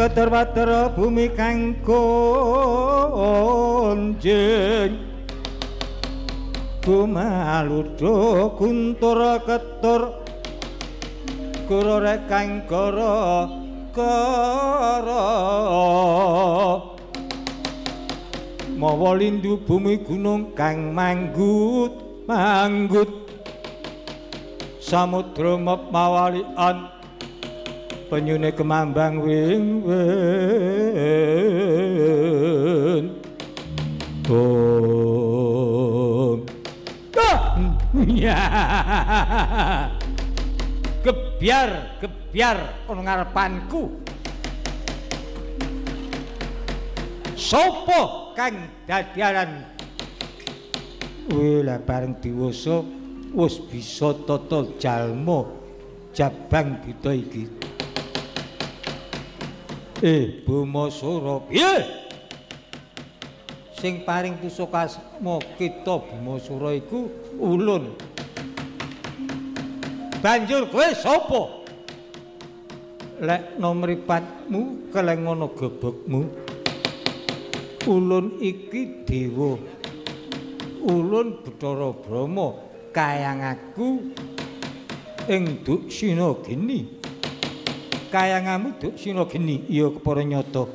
Keter-water bumi kang gonjing Gumaludo kuntur ketur Kurore kang kara Mawa lindu bumi gunung kang manggut Samudra mawalian penyune kemambang wing-wing Gebyar ana ngarepanku Sopo kang dadiaran Lah bareng diwasa wis bisa tata jalma jabang buta iki Bimasura piye sing paring pusaka kita Bimasura iku ulun banjur kowe sapa lek nomripatmu keleng ana gebegmu ulun iki dewa ulun Bathara Brahma kayang aku ing Duksina Geni kayangamu Duksina Geni iya kepara nyata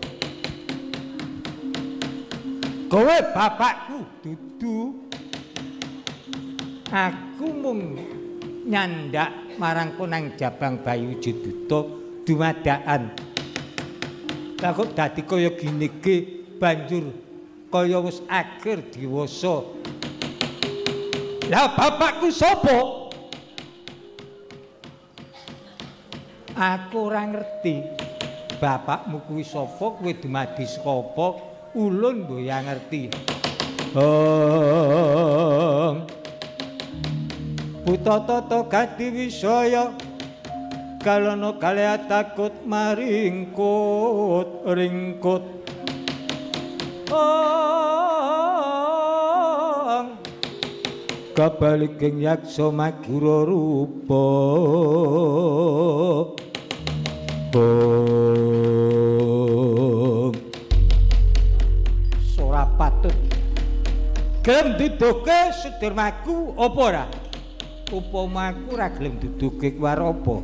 kowe bapakku dudu aku mung nyandak marang nang Jabang Bayu Juduta dumadakan lah kok dadi kaya gini iki banjur kaya wis akhir diwasa lah bapakku sapa aku ora ngerti bapakmu kuwi sapa kowe dumadi saka apa ulun mboya ngerti Putata Gati Wisaya kalana kalih takut maringkut ringkut kabaliking yaksa magura rupa ora patut gelem diduke Sudirmaku apa ora upama aku ora gelem duduke kuwi apa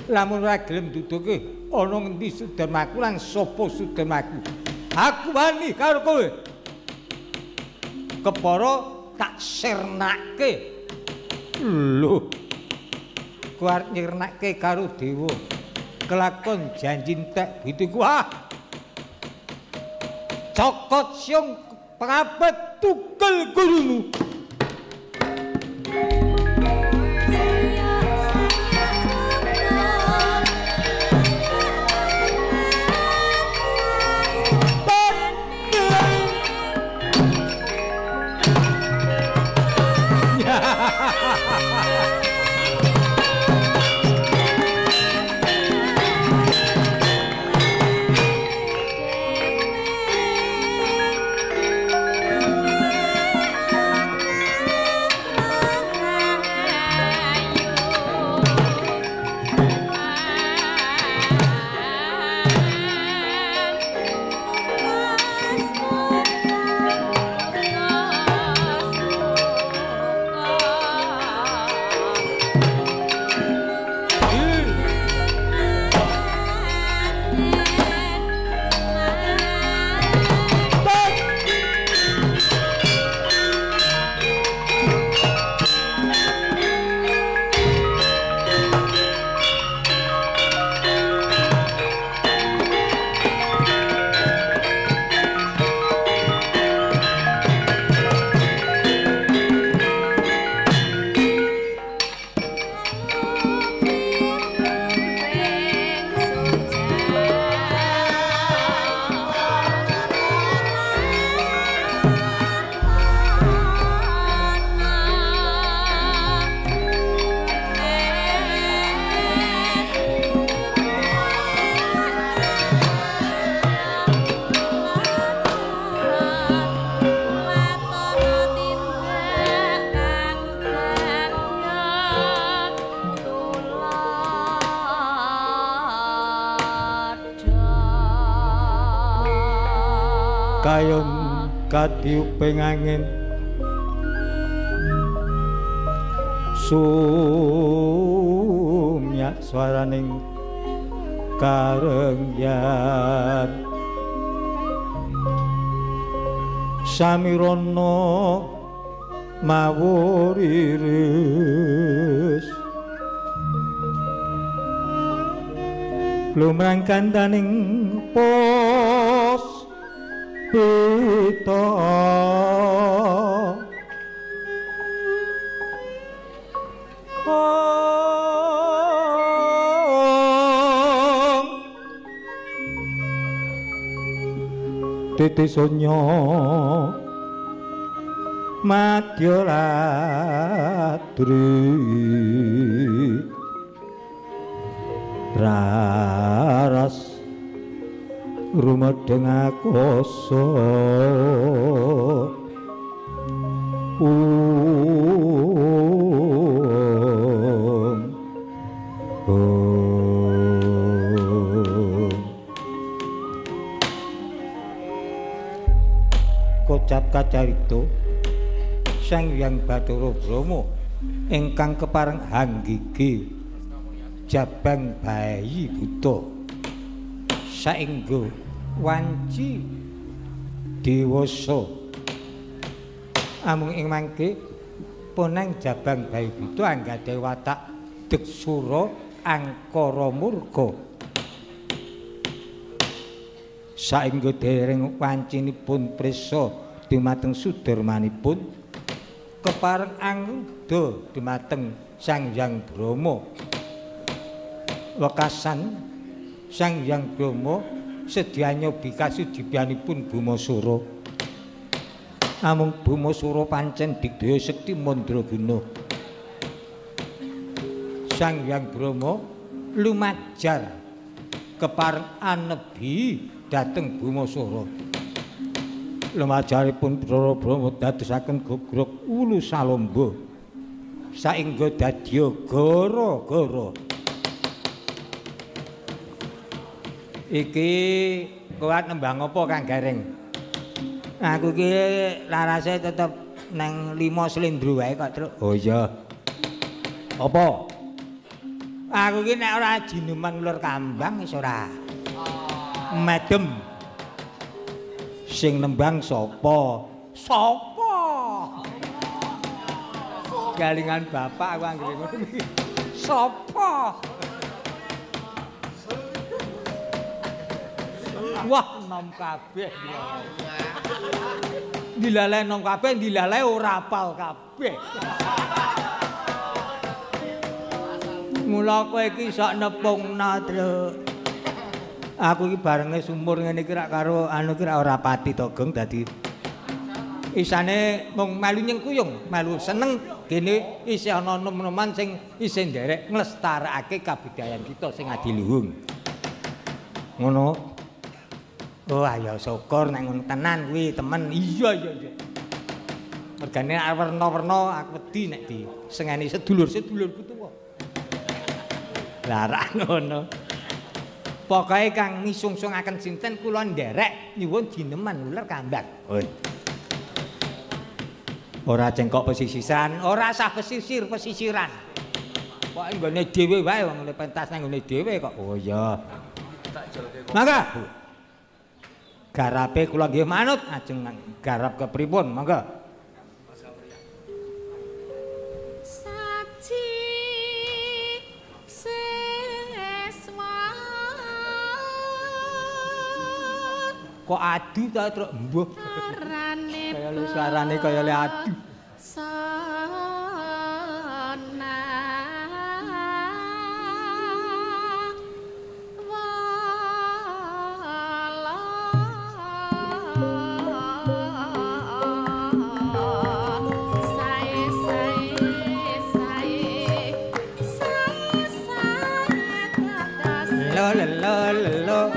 lamun ora gelem duduke ana ngendi Sudirmaku lan sapa Sudirmaku aku wani karo kowe kepara tak sirnake lho kowe arep nyirnake karo dewa kelakon janji entek gitu wah cokot siung prabet tukul gulunu kayon katiuping angin sumyak swaraning karengyan samirana mawuriris lumrang kandaning pos pita titisonya madya ladri raras rumedeng akoso kocap kacarito Sang Hyang Bathara Brahma ingkang kepareng hanggigi jabang bayi buta saengga wanci dewasa amung ing mangke puneng jabang bayi buta anggadhe watak deksura angkara murka saengga dereng wancinipun prisa dumateng sudarmanipun kepareng angda dumateng Sang Hyang Brahma wekasan Sang Hyang Brahma sedyanya bikasudibyanipun Bumasura amung Bumasura pancen digdaya sekti mandraguna Sang Hyang Brahma lumajar kepareng anebi dhateng Bumasura lumajaripun Para Brahma dadosaken gogrok ulu salomba saengga dadya gara-gara iki kuat nembang apa Kang Gareng aku iki larase tetep nang 5 slendro wae kok Truk oh iya apa aku iki nek ora jineman ulur kambang wis ora medem sing nembang sapa galingan bapak aku anggere ngono iki sapa wah nom kabeh dilalai nom kabeh dilalai ora apal kabeh mula kowe iki sok nepungna Truk aku iki barenge sumur ngene iki rak karo anu iki ora pati togong dadi isane mung melu nyengkuyung melu seneng kene isih ana nom-noman sing isih nderek nglestarekake kabudayan kita sing adiluhung ngono oh ayo syukur nek ngono tenan kuwi temen iya mergane werna-werna aku wedi nek disengeni sedulur-sedulurku tuwa lah ra ngono pokoke kang ngisung-sungaken sinten kula nderek nyuwun jineman uler kambang. Ora cengkok pesisiran, ora sah pesisiran. Pokoke nggone dhewe wae wong pentas nang nggone dhewe kok. Oh iya. Mangga. Garape kula nggih manut ajeng garap kepripun, mangga. Kok adu ta Truk mbuh kaya lu suarane kaya le adu lo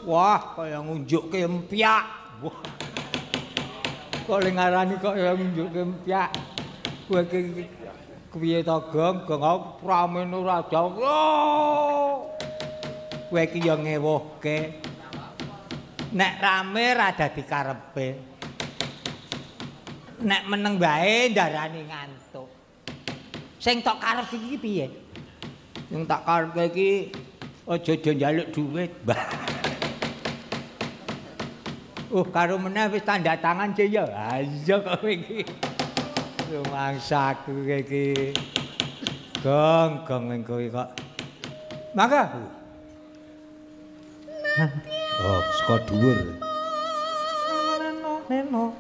Wah, kaya ngunjukke empyak. Wah. Kok le ngarani kaya ngunjukke empyak. Kowe iki piye to, Gong? Gong aku pramene ora jauh. Kowe iki ya ngewuhke. Nek rame ra dadi karepe. Nek meneng bae ndarani ngantuk. Sing tok karep iki piye? Sing tak karepe iki aja njaluk dhuwit, Mbah. Karo meneh wis tanda tangan ce ya. Ha iya kok kowe iki. Rumangsaku iki. Gong kowe kok. Mangga. Oh, saka dhuwur. Neno.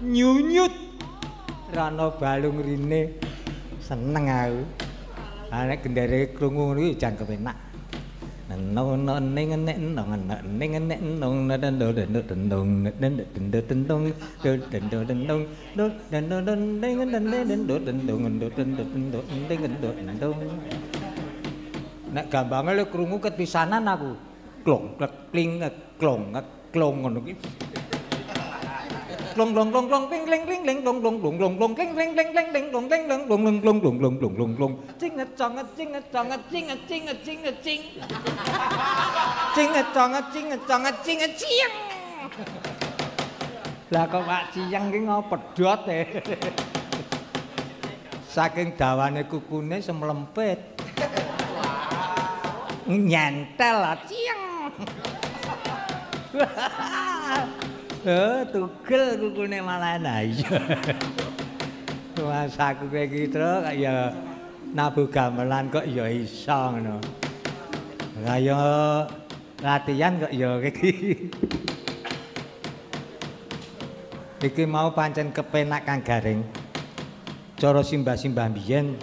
Nyunyut rana balung rine seneng aku. Nek gendere krungu ngono iki jan kepenak. Neno ning nek nong ning nek nong dendong dendong dendong dendong dendong dendong. Nek gambange le krungu kepisanan aku. Klong klek kling klong klong ngono ki. Klong klong klong klong kling kling kling kling klong klong klong klong klong kling kling kling kling kling klong kling klong klong klong klong klong klong klong klong klong cinget conget cinget conget cinget cinget cinget cing cinget conget cinget conget cinget cieng. Lah kok Pak Cieng ki ngopedhot e. Saking dawane kukune semlempit. Nyentel lah cieng. Tugel kukune malah iya. Masaku kowe iki truk ya nabuh gamelan kok ya iso ngono. Kaya latihan kok ya iki. Iki mau pancen kepenak Kang Garing. Cara simbah-simbah biyen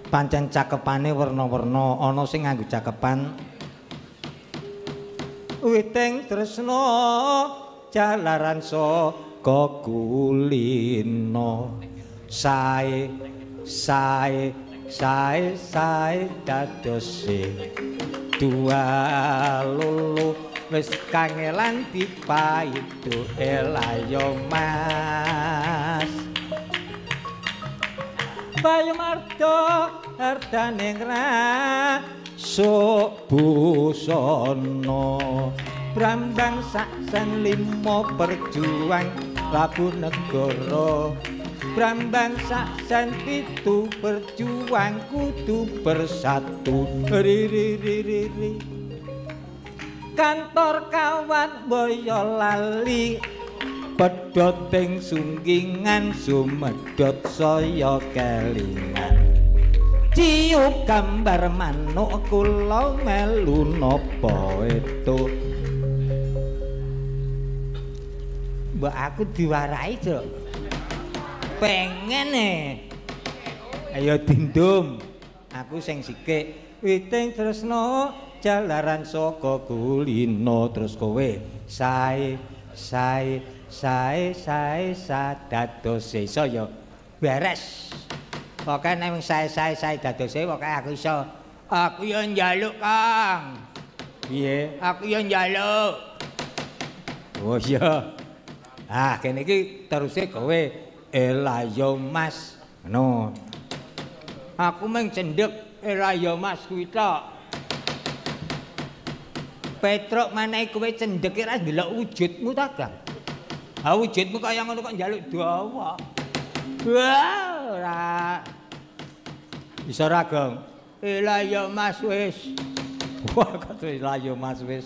pancen cakepane werna-werna, ana sing nganggo cakepan witing tresna jalaran saka kulino sae sae sae sae dadose dua lulu wis kangelan dipaido elayo Mas Bayu Marto hartane sok busana Brambang saksen limo perjuang Prabu Negara Brambang saksen pitu berjuang kudu bersatu ri kantor kawan boyo lali pedhot ing sunggingan sumedhot saya kelingan ciuk gambar manuk kula melu napa itu mbak aku diwarai Cuk pengen ayo dindum aku sing sikik witing tresna jalaran saka kulino terus kowe sae sae sae sae sadadose saya beres Pokoke nek sae dadose pokoke aku iso. Aku yo njaluk, Kang. Piye? Aku yo njaluk. Oh iya. Ah, kene iki teruse kowe elayo Mas. Ngono. Aku mung cendhek elayo Mas kuwi tok. Petruk menehi kowe cendhek ora ndelok wujudmu ta, Kang? Ha wujudmu kaya ngono kok njaluk dawa. Wah, ora. Bisa ora, Gong? Elayo Mas wis. Wah, kok elayo Mas wis.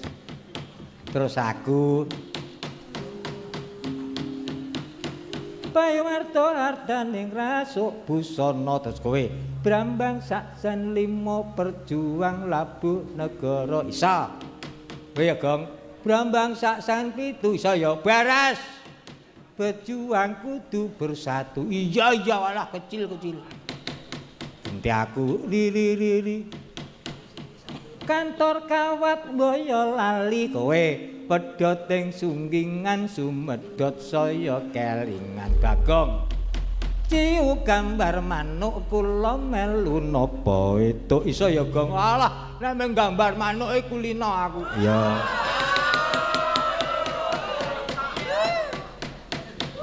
Terus aku Payawarta ardaning rasuk busana terus kowe Brambang saksen 5 perjuang labuh negara isa. Kowe ya, Gong. Brambang saksen 7 isa ya beres. Berjuang kudu bersatu. Iya walah kecil-kecil. Ganti aku riri. Kantor kawat boyo lali kowe pedhot ing sunggingan sumedhot saya kelingan Bagong. Ciu gambar manuk kula melu napa itu iso ya, Gong. Alah, nek mung gambar manuke kulino aku. Ya.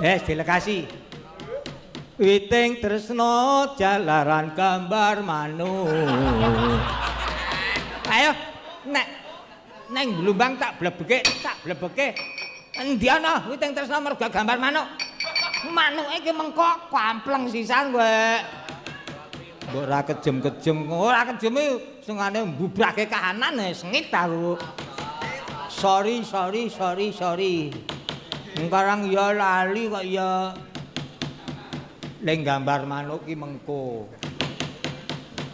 Delegasi. Witing tresno jalaran gambar manuk. Ayo, nek neng Blumbang tak blebeke. Endi ana witing tresno mergo gambar manuk? Manuke iki mengko kampleng sisan kowe. Mbok ora kejem-kejem, ora kejem sengane mbubrake kahanan sengit aku. Sorry. Sekarang ya lali kok ya. Ning gambar manuk ki mengko.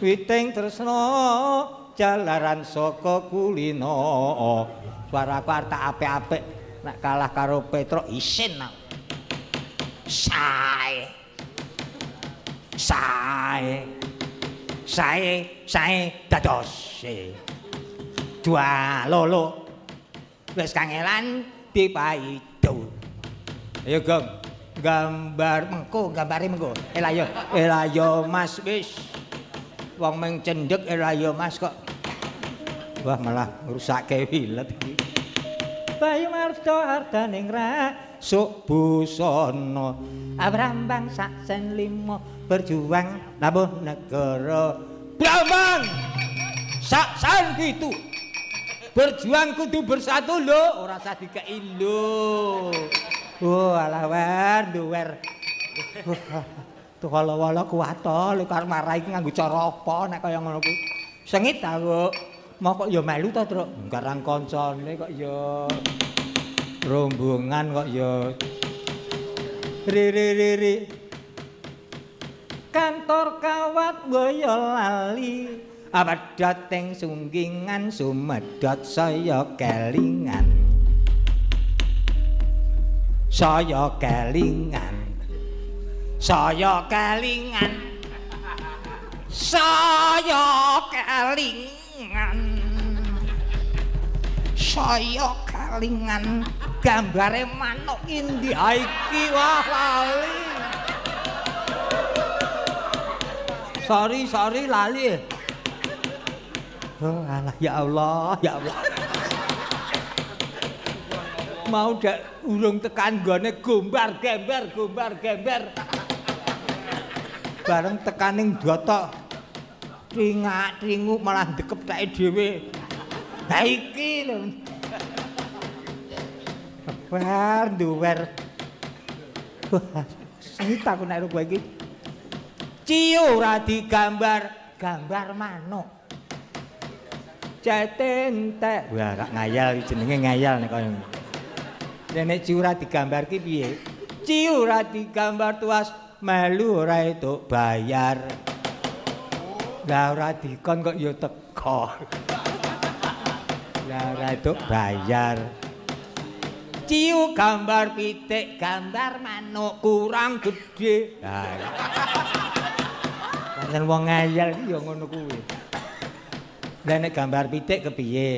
Witing tresno jalaran saka kulino. Suaraku arep tak apik-apik nek kalah karo Petruk isin aku. Sae dados. Dua lolo. Wis kangelan dipaido. Ayo, Gong. Gambare mengko. Elayo Mas wis. Wong mung cendhek elayo Mas kok. Wah, malah ngrusakke wilet iki. Payawarta ardaning rasuk busana. Brambang saksen 5 berjuang labuh negara. Brambang saksen 7 berjuang kudu bersatu lho, ora usah dikeki lho. Alah duwer. Tuh wala-wala kuat to, lho karo marai iki nganggo cara apa nek kaya ngono kuwi. Sengit aku. Mau kok ya melu to, Truk? Garang kancane kok ya rombongan kok ya. Ri. Kantor kawat boyo lali. Abadot ing sunggingan sumedhot saya kelingan. Saya kelingan. Gambare manuk indi iki wah lali. Sorry lali. Oh alah ya Allah. Mau dak urung tekan gone gombar gember. Bareng tekaning dotok tringak-tringu malah dekep take dhewe. Ha iki lho. Duwer. Sengit aku nek kowe iki. Ciu ora digambar manuk. Cetentek. Wah, gak ngayal jenenge ngayal nek kaya. Nek ciu ora digambar ki piye? Ciu ora digambar tuas melu ora entuk bayar. Lah ora dikon kok ya teko. Lah ora entuk bayar. Ciu gambar pitik, gambar manuk kurang gedhe. Pancen wong ngayal iki ya ngono kuwi. Lah nek gambar pitik kepiye?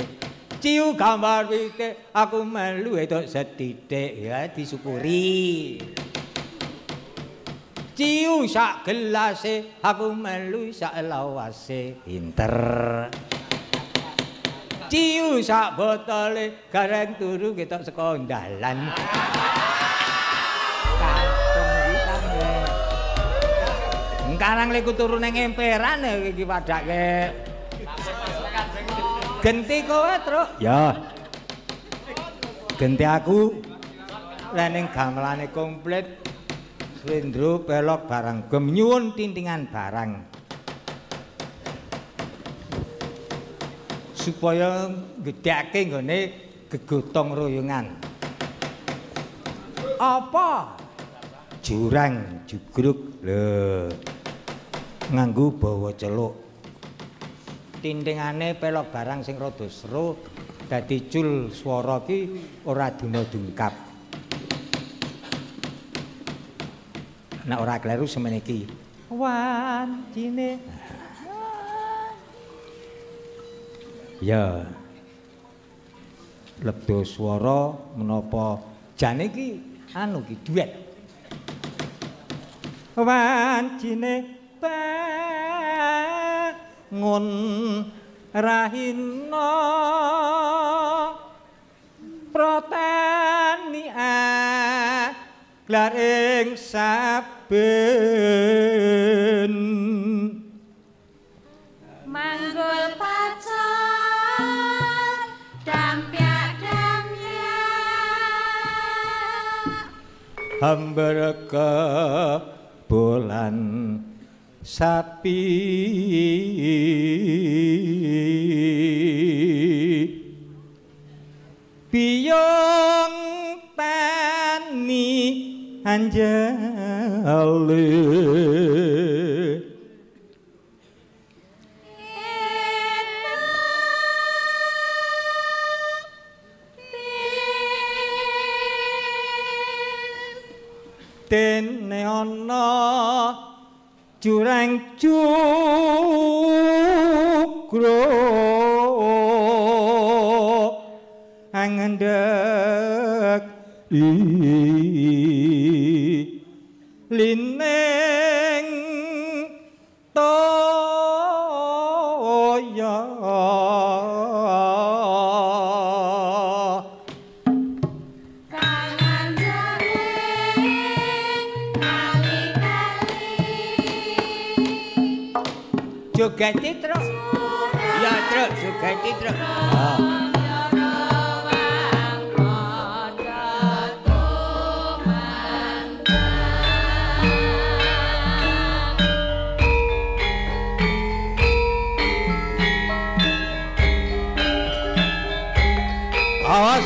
Ciu gambar pitik, aku melu entuk sethithik ya disyukuri. Ciu sak gelase aku melu sak lawase pinter. Ciu sak botole gareng turu ketok saka dalan. Karang liku turu ning emperan iki padake. Genti kowe, Truk? Ya. Genti aku. Lah ning gamelane komplit. Slendro pelok barang gem nyuwun tintingan barang. Supaya gedheke nggone gegotong royongan. Apa? Jurang jugruk lho. Nganggo bawa celuk. Tintingane pelok barang sing rada seru dadi cul swara ki ora duna dungkap. Nek ora kleru semene iki. Wancine. Ya. Lebdo swara menapa jane iki anu ki duet. Wancine bangun rahina protani aglar ing saben manggul pacon dampyak-dampyak hambaraka bulan sapi biyong tani anjale dene ana jurang jugruk angendek lining toya Jogeti Truk. Ya Truk, jogeti Truk. Awas.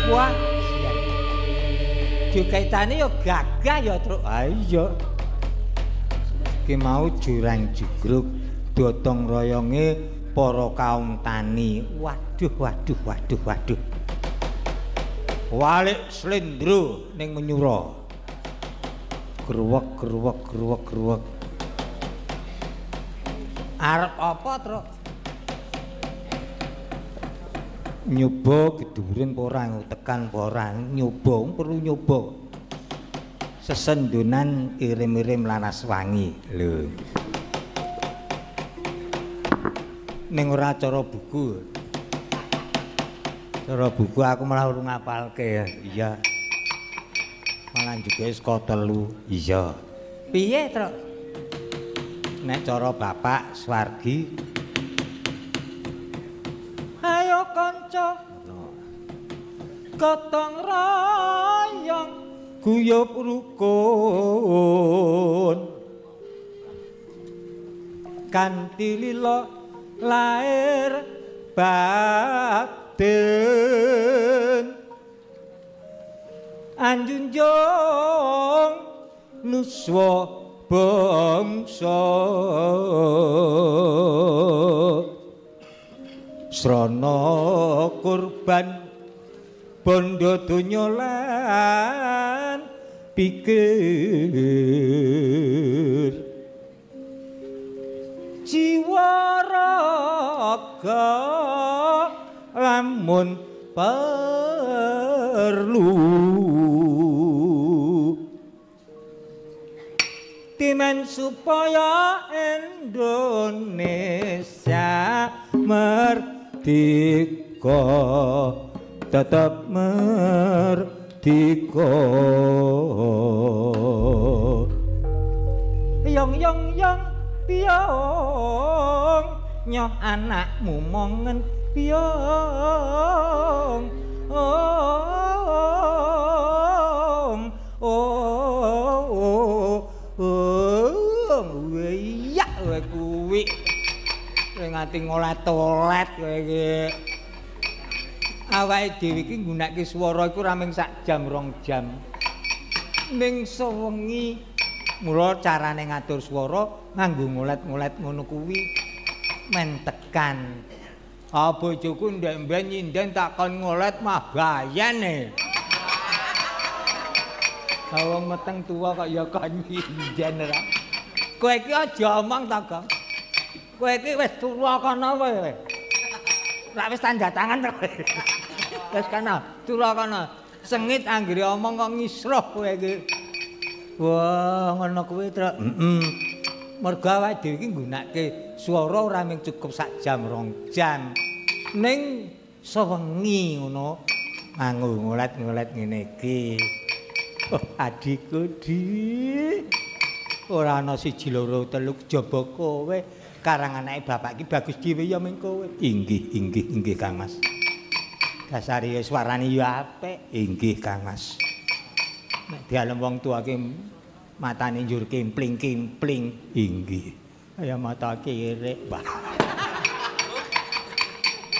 Wah, dikaitane ya gagah ya, Truk. Ha iya. Ki mau jurang jugruk dotong royonge para kaum tani. Waduh, waduh, waduh, waduh. Walik slendro ning Menyura. Gruwek, gruwek, gruwek, gruwek. Arep apa, Truk? Nyoba geduren apa ora, tekan apa ora, nyoba perlu nyoba. Sesendunan irim-irim lanas wangi lho. Ning ora cara buku. Cara buku aku malah urung ngapalke. Iya. Malah juga saka 3. Iya. Piye, Truk? Nek cara bapak swargi ayo kanca gotong royong guyub rukun kanthi lila lair batin anjunjung nuswa bangsa srana kurban bondo donya lan pikir jiwa raga lamun perlu timen supaya Indonesia merdeka tetap merdeka yong yong yong piong nyoh anakmu mongen piong iya kowe kuwi ngati ngolet-olet kowe iki awake dhewe iki nggunakake swara iku ora mung sak jam 2 jam ning sewengi mula carane ngatur swara nganggo ngolet-ngolet ngono kuwi men tekan bojoku ndek mben nyinden takon ngolet mah bayane wong meteng tuwa kok ya kon nyinden ora kowe iki aja omong ta, Gong. Kowe iki wis tuwa kana kowe. Ora wis tanda tangan to. Wis kana, tuwa kana. Sengit anggere omong kok ngisruh kowe iki. Wah, ngono kuwi, Truk. Mergo awake dhewe iki nggunakake swara ora mung cukup sak jam 2 jam. Ning sewengi ngono nganggo ngolet-ngolet ngene iki. Oh, adikku Dik. Ora ana 1 2 3 jaba kowe karang anake bapak iki bagus dhewe ya ming kowe. Inggih Kang Mas. Dasare swarane ya apik. Inggih Kang Mas. Nek dialem wong tuwa ki matane njur kimpling-kimpling. Inggih. Kaya mata kirik, Pak.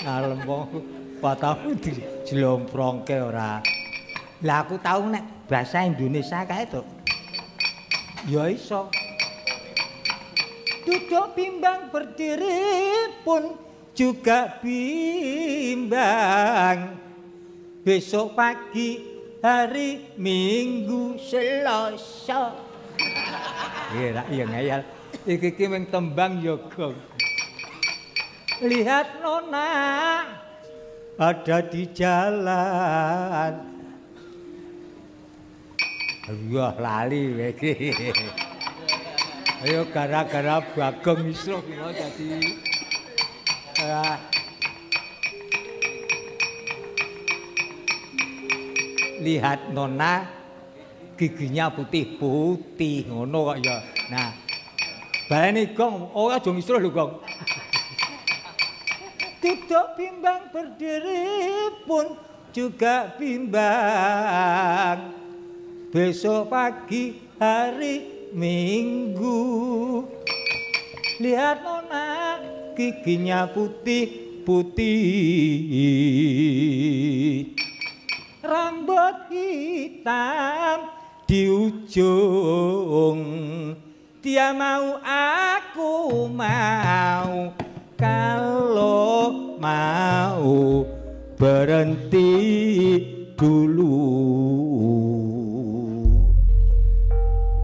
Alem wong patamu dijlomprongke ora. Lah aku tau nek bahasa Indonesia kae to. Ya iso. Duduk bimbang berdiri pun juga bimbang. Besok pagi hari Minggu Selasa. Iya ngayal. Iki mung tembang ya, Gong. Lihat Nona ada di jalan. Wah lali iki. Ayo gara-gara Bagong Isro kok dadi lihat Nona giginya putih-putih ngono kok ya. Nah, baleni Gong, oh aja ngisruh lho, Gong. Duduk bimbang berdiri pun juga bimbang. Besok pagi hari Minggu. Lihat Nona giginya putih-putih. rambut hitam di ujung. Dia mau, aku mau, kalau mau berhenti dulu.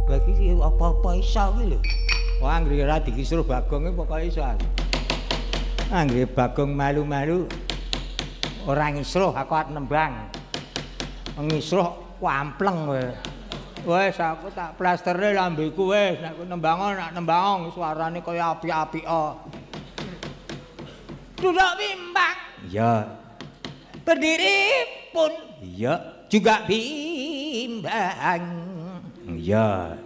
Bagi apa-apa iso iki lho. Wah anggere ra dikisruh Bagong iki pokoke iso. Anggere Bagong malu-malu ora ngisruh aku arep nembang. Ngisruh kampleng kowe. Wes aku tak plasterne lambeku wis nek nak nembang suarane kaya api-apika. Duduk bimbang. Iya. Berdiri pun iya, juga bimbang. Iya.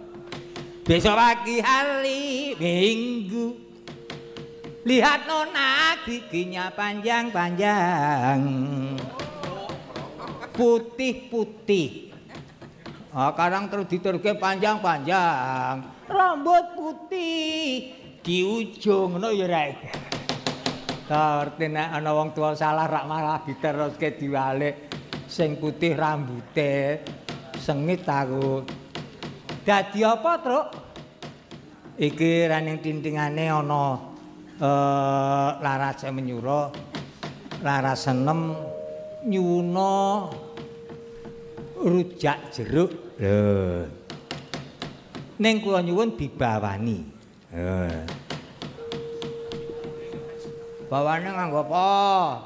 Besok pagi hari Minggu lihat nona giginya panjang-panjang. Putih-putih. Ah, kadang terus diterke panjang-panjang. Rambut putih di ujung ngono ya rek. Ngerti nek ana wong tuwa salah rak malah diteruske diwalik. Sing putih rambute sengit aku. Dadi apa, Truk? Iki raning tintingane ana laras menyura, laras senem nyuna rujak jeruk. Lho. Ning kula nyuwun dibawani. Bawane nganggo apa?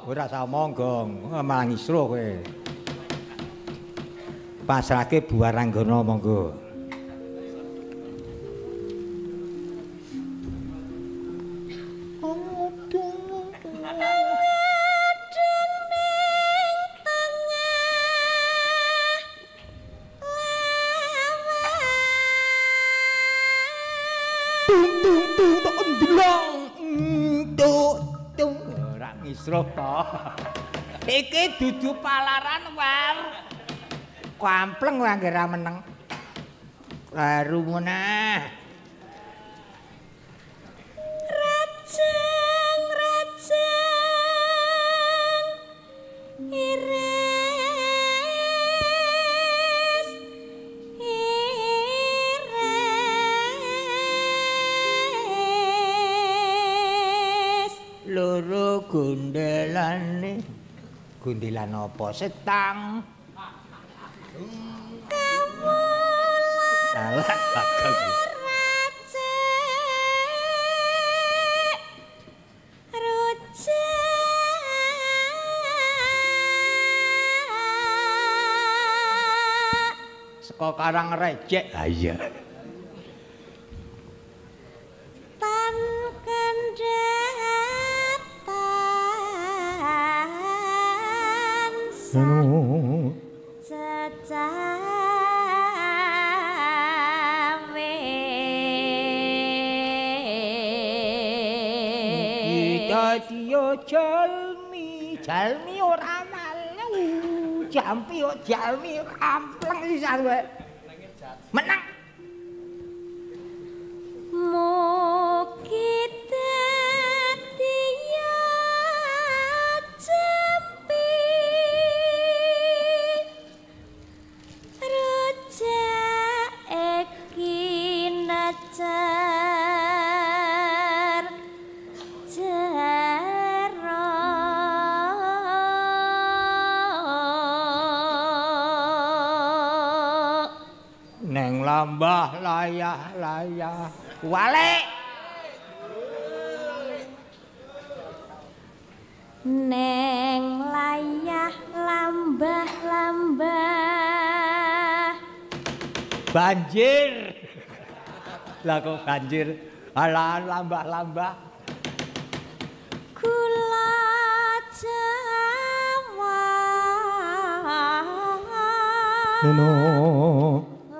Ora usah monggong, malah ngisruh kowe. Pasrahke Buaranggana monggo. Ngisruh to. Iki dudu palaran war. Kampleng wae anggere meneng. Baru meneh. Rajeng iris loro gundelane. Gundelan apa? Setang. Salah Bagong. Saka Karang Rejek. Ah iya. Tan kendatan secawe dadi yo jalmi ora malu jampi yo jalmi kampleng sisan wae menang mugi dadi yo jampi rujak iki najar neng lambah layah wale neng layah lambah banjir lah kok banjir alah lambah kula Jawa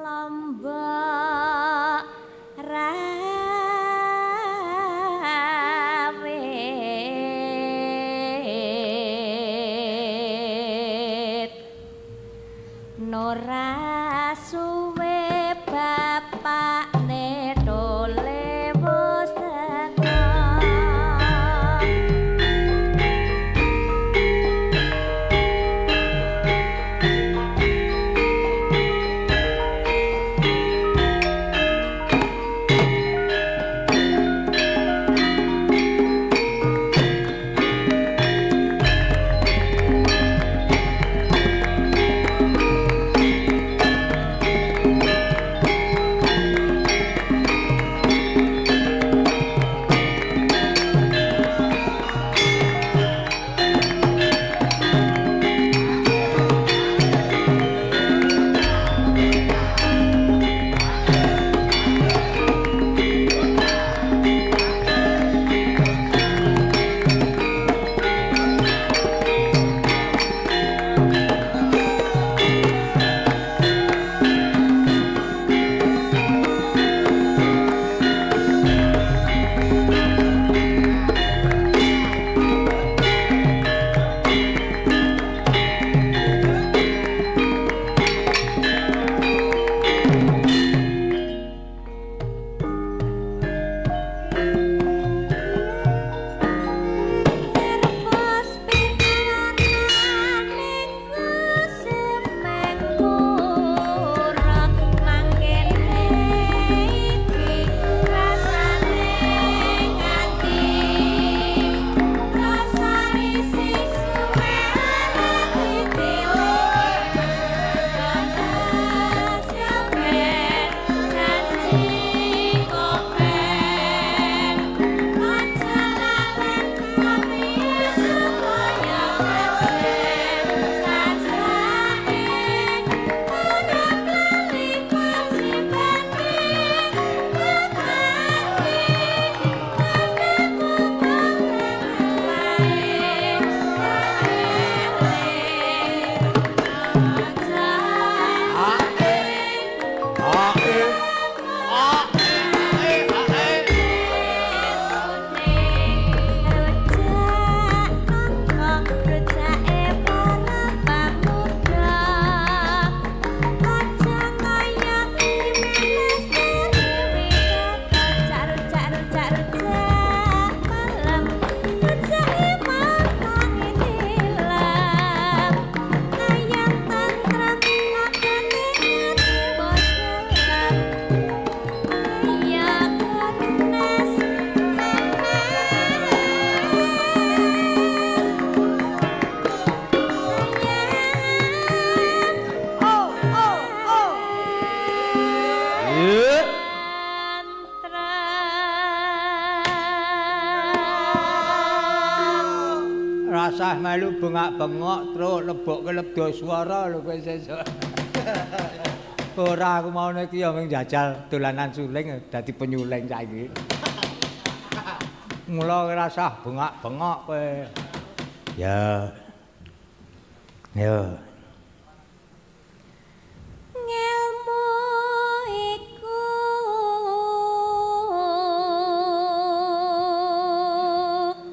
lombok rawit nora suwe bapakne dole wis teka melu bengak-bengok truk lebokke lebdo swara lho kowe sesuk. Ora aku mau iki ya mung jajal dolanan suling dadi penyuling saiki. Mula ora usah bengak-bengok kowe. Ya. Ya. Ngelmu iku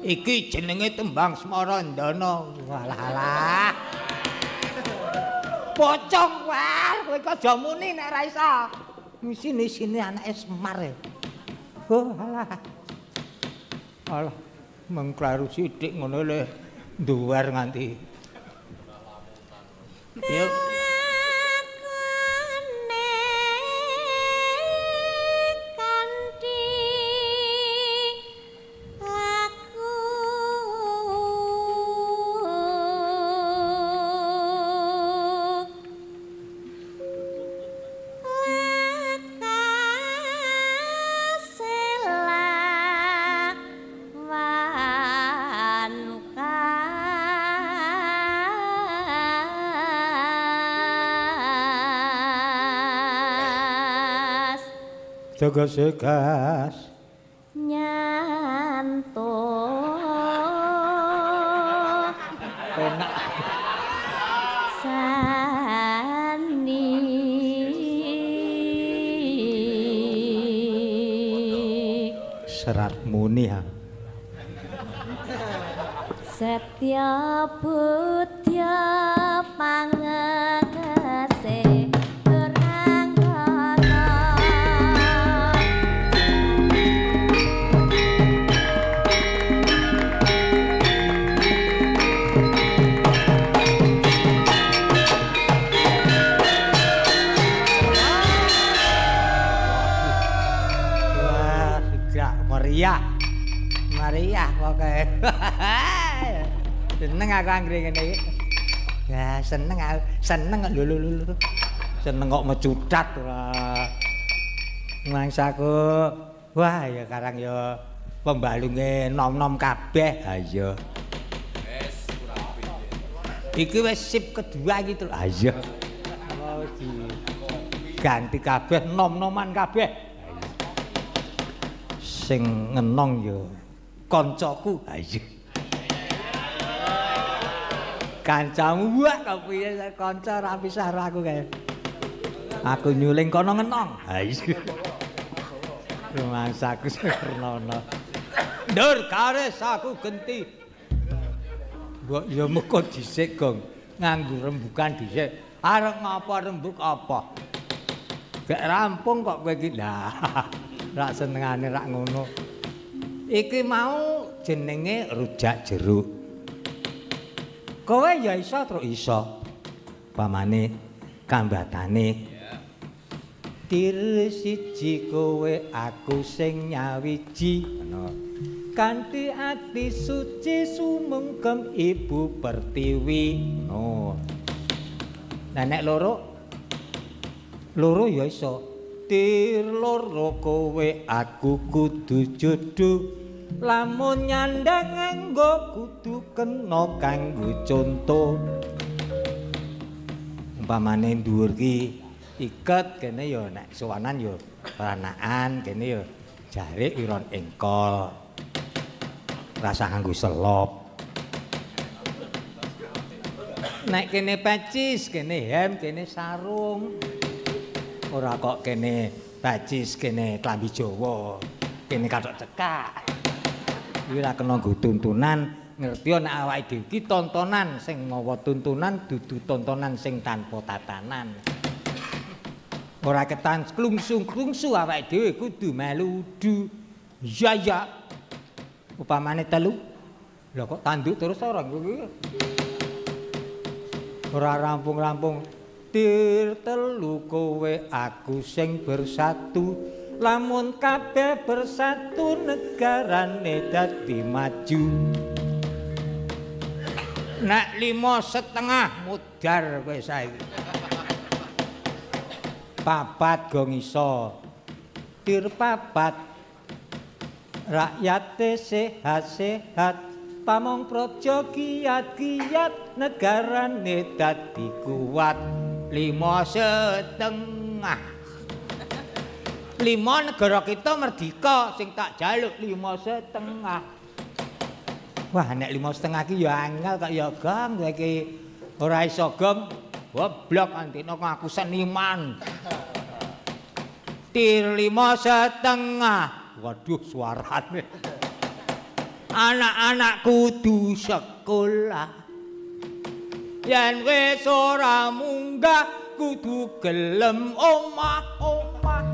iki jenenge tembang Smarandana. Walah. Pocong wae kowe kok aja muni nek ora iso. Sini anake Semar. Oh alah. Alah mengklaru sithik ngono le nduwer nganti. Yuk. Jaga segas nyantuk penak sani serat muni ha setya budya pangekase Maria pokoke. Seneng aku anggere ngene iki. Ya seneng aku, seneng kok lho. Seneng kok mecutat ora. Mangsaku wah ya karang ya pembalunge nom-nom kabeh. Ha iya. Wis iki wis sip kedua iki to. Ha iya. Oh ganti kabeh nom-noman kabeh. Sing ngenong ya kancaku. Ha iya. Kancamu wah kok piye kanca ra pisah karo aku kae. Aku nyuling kono ngenong. Ha iya. Rumangsaku Surnana. Ndur garis aku genti. Mbok ya meko dhisik, Gong. Nganggo rembukan dhisik. Arep ngapa rembug apa? Gek rampung kok kowe iki. Lah, rak senengane rak ngono. Iki mau jenenge rujak jeruk. Kowe ya iso terus iso. Pamane kambatane. Dir siji kowe aku sing nyawiji. Ngono. Kanthi ati suci sumengkem Ibu Pertiwi. Ngono. Lah nek loro ya iso. Dir loro kowe aku kudu jodoh. Lamun nyandang nganggo kudu kena kanggo conto. Umpamane dhuwur ki iket kene ya nek sowanan ya peranakan kene ya jarik iron engkol. Rasa nganggo selop. Nek kene pecis, kene hem, kene sarung. Ora kok kene pecis, kene klambi Jawa, kene kathok cekak. Iki ora kena nggo tuntunan, ngerti nek awake dhewe iki tontonan sing mawa tuntunan dudu tontonan sing tanpa tatanan. Ora ketan klungsu-klungsu awake dhewe kudu melu udu. Iya ya. Upamane telu. Lah kok tanduk terus ora kuwi. Ora rampung-rampung. Dir telu kowe aku sing bersatu. Lamun kabeh bersatu negarane dadi maju. Nek 5,5 mudar kowe saiki. Papat gong iso. Dir papat. Rakyate sehat-sehat. pamong praja kiat-kiat negarane dadi kuat 5,5 5 negara kita merdeka sing tak jaluk 5,5 wah nek 5,5 ki ya angel kok ya Gong iki ora iso Gong goblok antine aku seniman tir 5,5 waduh suarane anak-anak kudu sekolah yen wis ora munggah kudu gelem omah-omah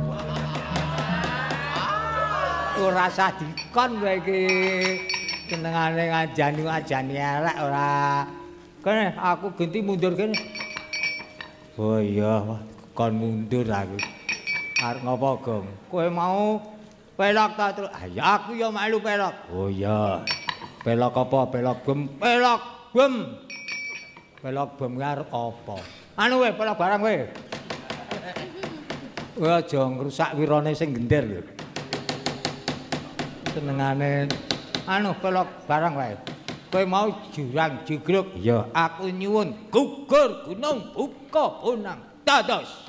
ora usah dikon kowe iki senengane ngajani elek ora kene aku genti mundur kene oh iya kon mundur aku arep ngopo Gong kowe mau pelok ta terus ya aku ya melu pelok oh iya pelok apa pelok bem pelok bem arep apa anu we pelok barang we kowe aja ngrusak wirane sing gender lho senengane anu pelok barang wae kowe mau jurang jugruk ya aku nyuwun gugur gunung buka bonang dados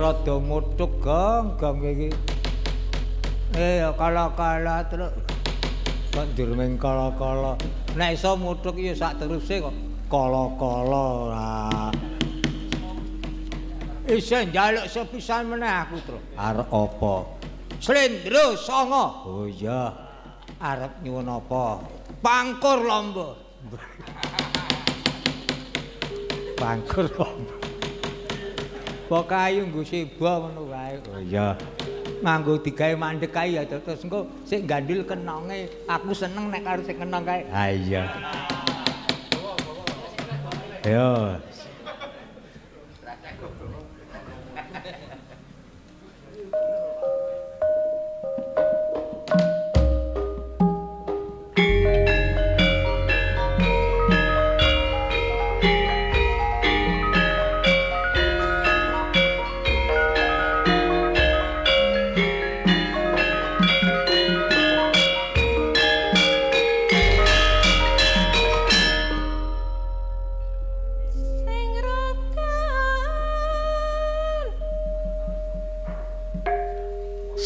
rada mutuk Gong iki. Kala-kala terus kok njurming kala-kala. Nek iso mutuk ya sak teruse kok kala-kala. Isih njaluk sepisan meneh aku terus. Arep apa? Slendro Songo. Oh iya. Arep nyuwun apa? Pangkur lomba. Pangkur lomba. Kok kayu nggo seba ngono wae. Oh iya. Nganggo digawe mandek kae ya terus engko sik gandul kenonge. Aku seneng nek karo sing kenong kae. Ha iya. Yo.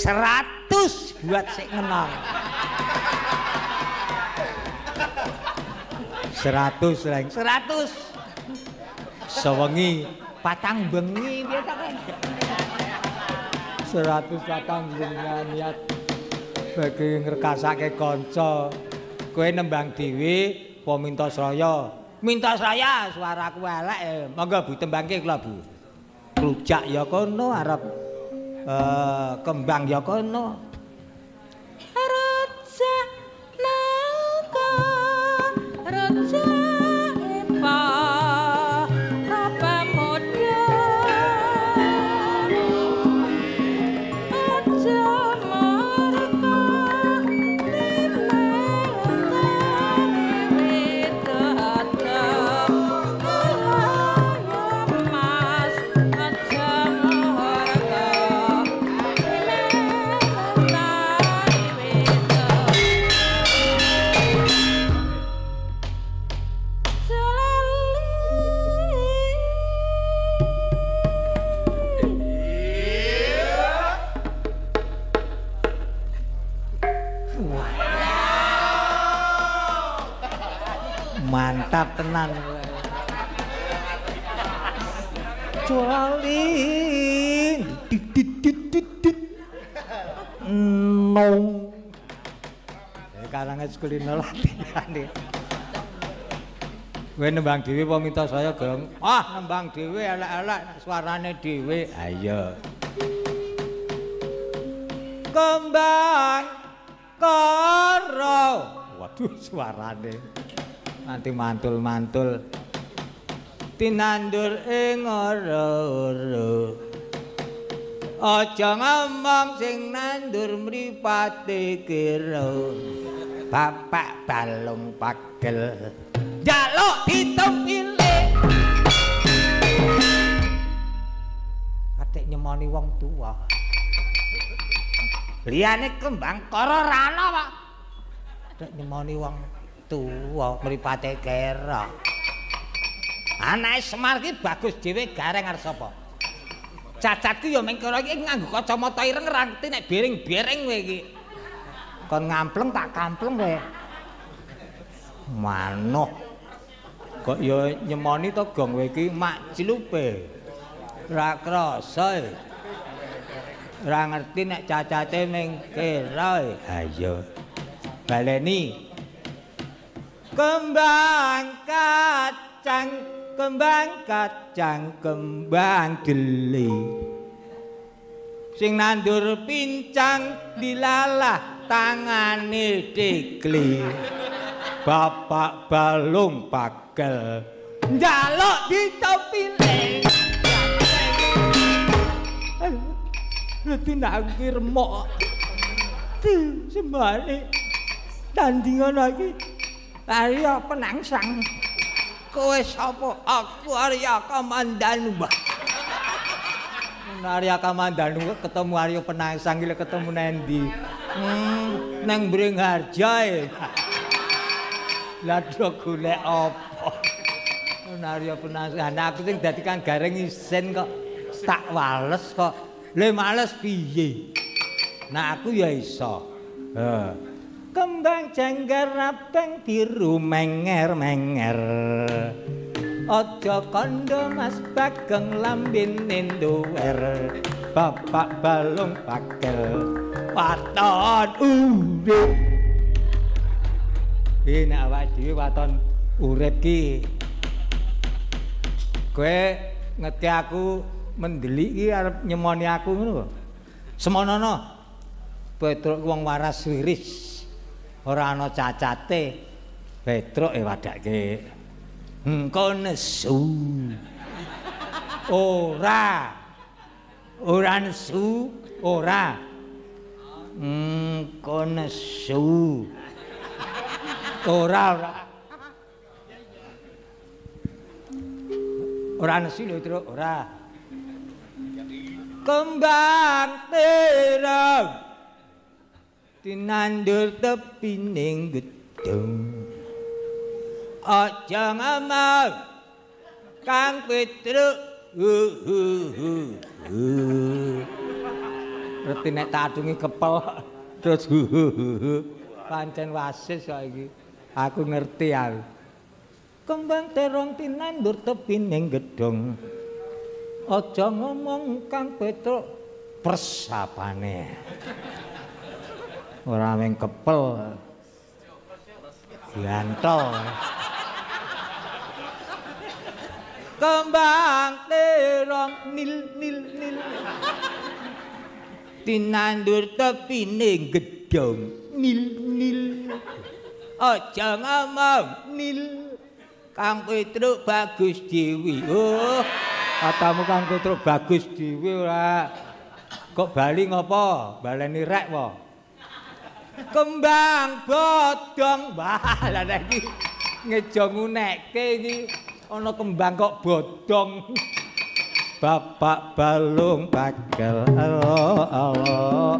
100 buat sik ngenong. 100 leng, 100. Sewengi patang bengi biasa kan. 100 patang bengi niat bagi ngrekasake kanca. Kowe nembang dhewe apa minta saya? Minta saya suaraku elek. Monggo Bu tembangke kula Bu. Rujak ya kono arep kembang ya kono. Rujak nangka rujak epa apa muda aja mereka Mantap tenan. Colin. Nong. Karangan sekulino latihan iki. Kowe nembang dhewe apa minta saya, Gong? Ah, nembang dhewe elek-elek suarane dhewe. Ayo. Kembang karo. Waduh suarane. Nanti mantul-mantul tinandur ing ora-ora aja ngomong sing nandur mripate kira bapak balung pagel njaluk ditumpile atik nyemoni wong tua liyane kembang karo ra ana Pak atik nyemoni wong tua mripate kera. Anake Semar ki bagus dhewe gareng arep sapa? Cacatku ya meng kira iki nganggo kacamata ireng ra ngerti nek bering-bering kowe iki. Kon ngampleng tak kampleng kowe. Manoh. Kok ya nyemoni to gong kowe iki mak cilupe. Ra krasa. Ra ngerti nek cacate meng kera. Ayo. Baleni. Kembang kacang, kembang kacang, kembang deli. Sing nandur pincang dilalah tangane dikli. Bapak balung pagel njaluk ditopile. Tindak ki remuk. Sembane tandingan lagi. Arya Penangsang. Kowe sapa? Aku Arya Kamandanu, Mbah. Arya Kamandanu ketemu Arya Penangsang iki ketemu nendi? Nang Bringharja e. Lah do golek apa? Arya Penangsang. Nah aku sing dadi Kang Gareng isin kok tak wales kok. Le males piye? Nah aku ya iso. Kembang janggar abang biru menger-menger Aja kandha Mas Bagong lambene nduwer Bapak balung pagel waton urip nek awak dhewe waton urip ki kowe ngerti aku mendelik ki arep nyemoni aku ngono semonono Petruk wong waras wiris ora ana cacate Petruk wadake engko nesu ora nesu ora engko nesu ora nesu lho Truk ora kembang terang tinandur tepining gedung aja ngamuk Kang Petruk Ngerti nek tak adungi kepel terus pancen wasis kok iki. Aku ngerti aku. Kembang terong tinandur tepining gedhong. Aja ngomong Kang Petruk persapane. Ora mung kepel. Diantol. Kembang terong nil tinandur tepining gedhong nil aja ngomong nil Kang Petruk bagus dhewe oh katamu Kang Petruk bagus dhewe ora kok bali ngopo baleni rek po kembang bodong wah lha iki ngejo ngunekke iki ana kembang kok bodong Bapak balung pakel Allah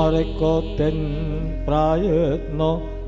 mereka den prayekna